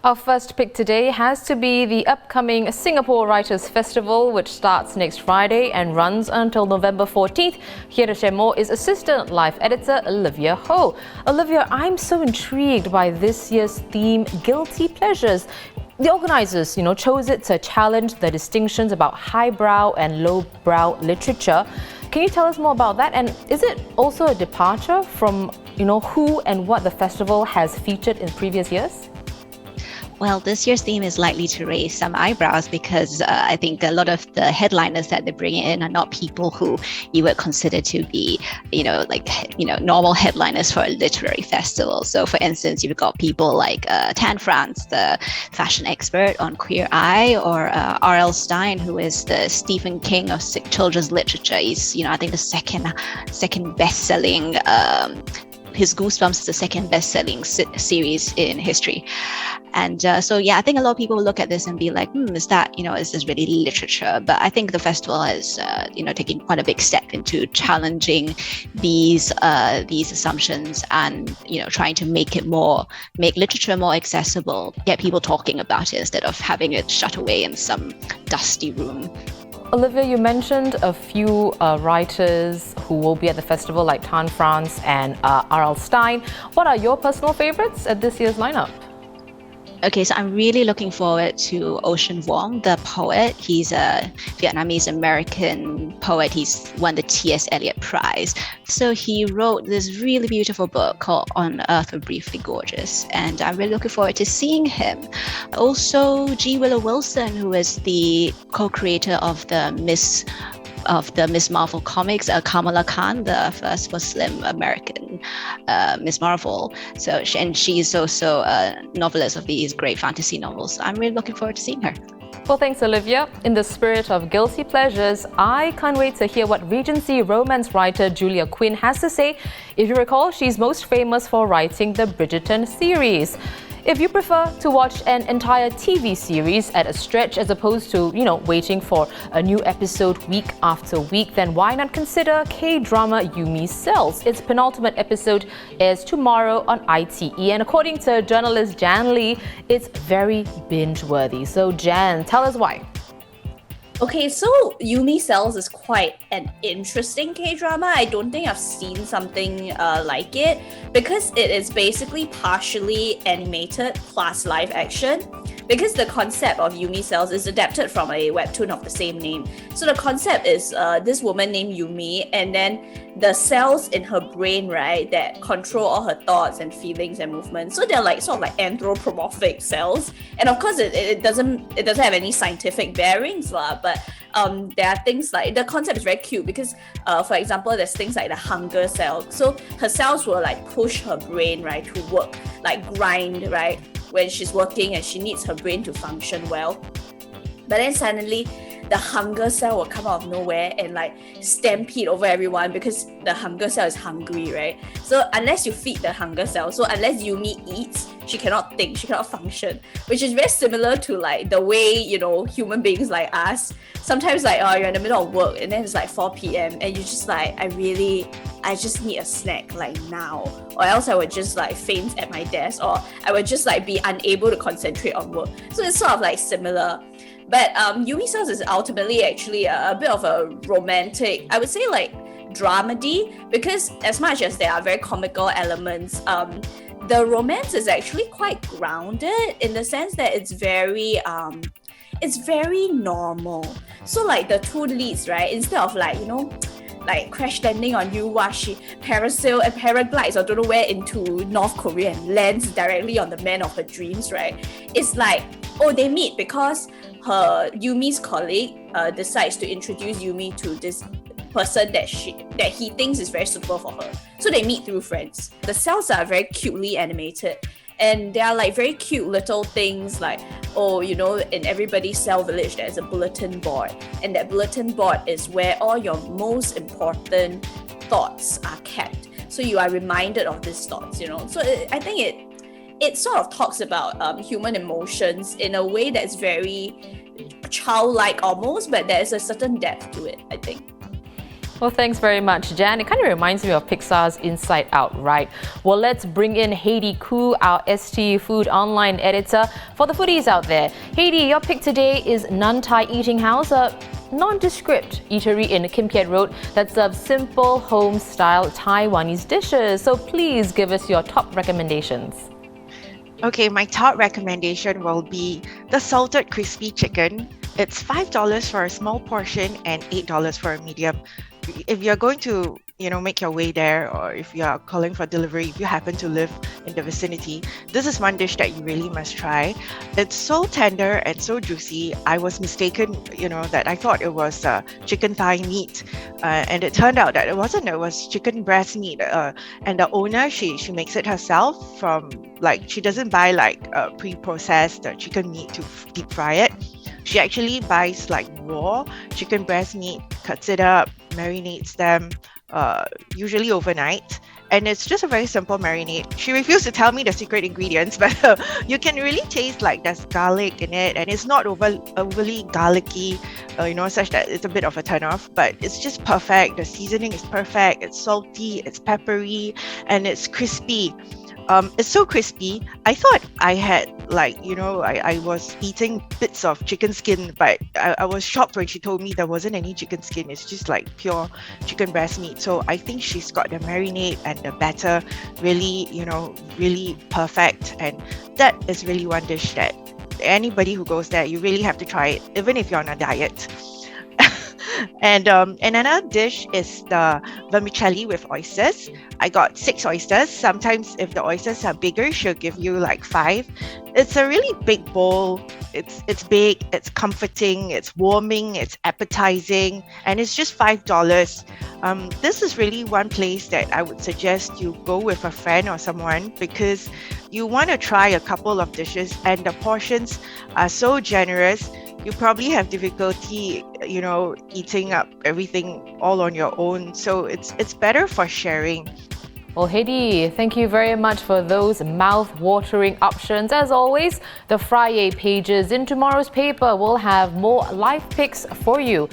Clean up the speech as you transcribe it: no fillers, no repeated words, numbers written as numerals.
Our first pick today has to be the upcoming Singapore Writers' Festival, which starts next Friday and runs until November 14th. Here to share more is Assistant Life Editor Olivia Ho. Olivia, I'm so intrigued by this year's theme, Guilty Pleasures. The organisers, chose it to challenge the distinctions about highbrow and lowbrow literature. Can you tell us more about that? And is it also a departure from, who and what the festival has featured in previous years? Well, this year's theme is likely to raise some eyebrows because I think a lot of the headliners that they bring in are not people who you would consider to be, normal headliners for a literary festival. So, for instance, you've got people like Tan France, the fashion expert on Queer Eye, or R.L. Stine, who is the Stephen King of children's literature. He's, I think the second best-selling. His Goosebumps is the second best-selling series in history. And I think a lot of people look at this and be like, is this really literature? But I think the festival has, taken quite a big step into challenging these assumptions and, trying to make literature more accessible, get people talking about it instead of having it shut away in some dusty room. Olivia, you mentioned a few writers who will be at the festival, like Tan France and R.L. Stine. What are your personal favorites at this year's lineup? Okay, so I'm really looking forward to Ocean Vuong, the poet. He's a Vietnamese-American poet. He's won the T.S. Eliot Prize. So he wrote this really beautiful book called On Earth We're Briefly Gorgeous, and I'm really looking forward to seeing him. Also, G. Willow Wilson, who is the co-creator of the Miss Marvel comics, Kamala Khan, the first Muslim American Miss Marvel. So she's also a novelist of these great fantasy novels. So I'm really looking forward to seeing her. Well, thanks, Olivia. In the spirit of guilty pleasures, I can't wait to hear what Regency romance writer Julia Quinn has to say. If you recall, she's most famous for writing the Bridgerton series. If you prefer to watch an entire TV series at a stretch as opposed to, waiting for a new episode week after week, then why not consider K-drama Yumi Cells? Its penultimate episode airs tomorrow on ITE, and according to journalist Jan Lee, it's very binge-worthy. So Jan, tell us why. Okay, so Yumi Cells is quite an interesting K-drama. I don't think I've seen something like it because it is basically partially animated plus live action. Because the concept of Yumi Cells is adapted from a webtoon of the same name. So the concept is this woman named Yumi, and then the cells in her brain, right, that control all her thoughts and feelings and movements. So they're sort of like anthropomorphic cells. And of course, it doesn't have any scientific bearings, but there are things like, the concept is very cute because, for example, there's things like the hunger cell. So her cells will push her brain, right, to work, grind, right, when she's working and she needs her brain to function well. But then suddenly the hunger cell will come out of nowhere and stampede over everyone because the hunger cell is hungry, right? So unless you feed the hunger cell, so unless Yumi eats, she cannot think, she cannot function, which is very similar to the way, human beings like us, sometimes you're in the middle of work and then it's 4 p.m. and you're just I just need a snack now, or else I would just faint at my desk, or I would just be unable to concentrate on work. So it's sort of similar. But Yumi Cells is ultimately actually a bit of a romantic, I would say dramedy, because as much as there are very comical elements, the romance is actually quite grounded in the sense that it's very normal. So the two leads, right, instead of crash landing on you, she parasail and paraglides or don't know where into North Korea and lands directly on the man of her dreams, right? It's they meet because Yumi's colleague decides to introduce Yumi to this person that he thinks is very suitable for her. So they meet through friends. The cells are very cutely animated, and they are very cute little things in everybody's cell village there's a bulletin board, and that bulletin board is where all your most important thoughts are kept. So you are reminded of these thoughts, So I think it sort of talks about human emotions in a way that's very childlike almost, but there's a certain depth to it, I think. Well, thanks very much, Jan. It kind of reminds me of Pixar's Inside Out, right? Well, let's bring in Hedy Khoo, our STFood online editor, for the foodies out there. Hedy, your pick today is Nan Tai Eating House, a nondescript eatery in Kim Kiat Road that serves simple, home-style Taiwanese dishes. So please give us your top recommendations. Okay, my top recommendation will be the salted crispy chicken. It's $5 for a small portion and $8 for a medium. If you're going to, make your way there, or if you are calling for delivery, if you happen to live in the vicinity, this is one dish that you really must try. It's so tender and so juicy. I was mistaken, that I thought it was chicken thigh meat, and it turned out that it wasn't. It was chicken breast meat. And the owner, she makes it herself from she doesn't buy pre-processed chicken meat to deep fry it. She actually buys raw chicken breast meat, cuts it up, marinates them, usually overnight. And it's just a very simple marinade. She refused to tell me the secret ingredients, but you can really taste there's garlic in it, and it's not overly garlicky, such that it's a bit of a turn-off, but it's just perfect. The seasoning is perfect. It's salty, it's peppery, and it's crispy. It's so crispy. I thought I had I was eating bits of chicken skin, but I was shocked when she told me there wasn't any chicken skin. It's just pure chicken breast meat. So I think she's got the marinade and the batter really, really perfect. And that is really one dish that anybody who goes there, you really have to try it, even if you're on a diet. And another dish is the vermicelli with oysters. I got 6 oysters. Sometimes if the oysters are bigger, she'll give you 5. It's a really big bowl. It's big, it's comforting, it's warming, it's appetizing, and it's just $5. This is really one place that I would suggest you go with a friend or someone, because you want to try a couple of dishes, and the portions are so generous. You probably have difficulty, eating up everything all on your own. So it's better for sharing. Well, Hedy, thank you very much for those mouth-watering options. As always, the Friday pages in tomorrow's paper will have more live picks for you.